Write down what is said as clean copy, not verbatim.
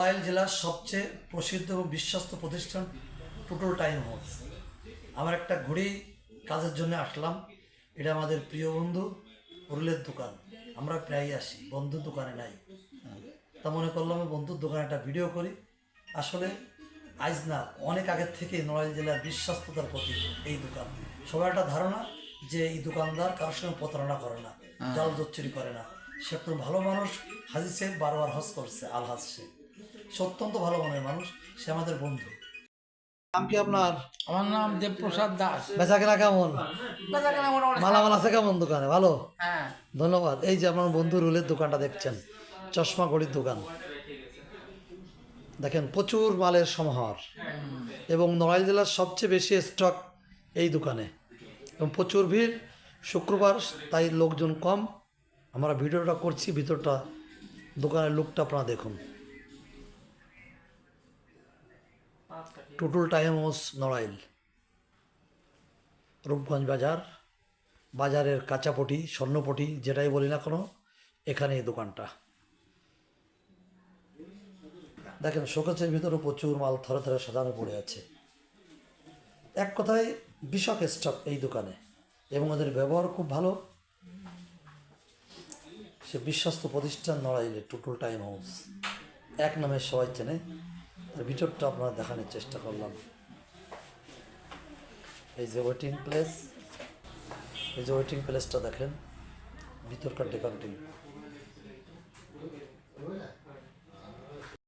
নড়াইল জেলার সবচেয়ে প্রসিদ্ধ এবং বিশ্বস্ত প্রতিষ্ঠান টুটুল টাইম হাউস। আমার একটা ঘড়ি কাজের জন্য আসলাম। এটা আমাদের প্রিয় বন্ধু অরুলের দোকান। আমরা প্রায়ই আসি, বন্ধুর দোকানে নাই। তা মনে করলাম বন্ধুর দোকানে একটা ভিডিও করি। আসলে আজ না, অনেক আগের থেকে নড়াইল জেলার বিশ্বস্ততার প্রতীক এই দোকান। সবার একটা ধারণা যে এই দোকানদার কারোর সঙ্গে প্রতারণা করে না, জাল জচ্চুরি করে না। সে একটু ভালো মানুষ। হাজি সাহেব বারবার হজ করছে, আল হাজ শেখ। সে অত্যন্ত ভালো মনের মানুষ, সে আমাদের বন্ধু। নাম কি আপনার? আমার নাম দেবপ্রসাদ দাস। বেচা কেনা কেমন? বেচাকেনা মোটামুটি মালামাল আছে কেমন দোকানে? ভালো, হ্যাঁ। ধন্যবাদ। এই যে আপনার বন্ধু রুলের দোকানটা দেখছেন, চশমা ঘড়ির দোকান। দেখেন প্রচুর মালের সমাহার, এবং নড়াইল জেলার সবচেয়ে বেশি স্টক এই দোকানে, এবং প্রচুর ভিড়। শুক্রবার, তাই লোকজন কম। আমরা ভিডিওটা করছি, ভিতরটা দোকানের লুকটা আপনারা দেখুন। টুটুল টাইম হাউস নড়াইল, রূপগঞ্জ বাজার, বাজারের কাঁচাপটি স্বর্ণপটি যেটাই বলি না কোনো, এখানে এই দোকানটা। দেখেন শোকেসের ভিতরে প্রচুর মাল থরে থরে সাজানো পড়ে আছে। এক কথায় বিশাল স্টক এই দোকানে, এবং ওদের ব্যবহার খুব ভালো। সে বিশ্বস্ত প্রতিষ্ঠান নড়াইলে টুটুল টাইম হাউস, এক নামে সবাই চেনে। আর ভিতরটা আপনারা দেখানোর চেষ্টা করলাম। এই যে ওয়েটিং প্লেস, এই যে ওয়েটিং প্লেসটা দেখেন, ভিতরকার ডেকোরেটিং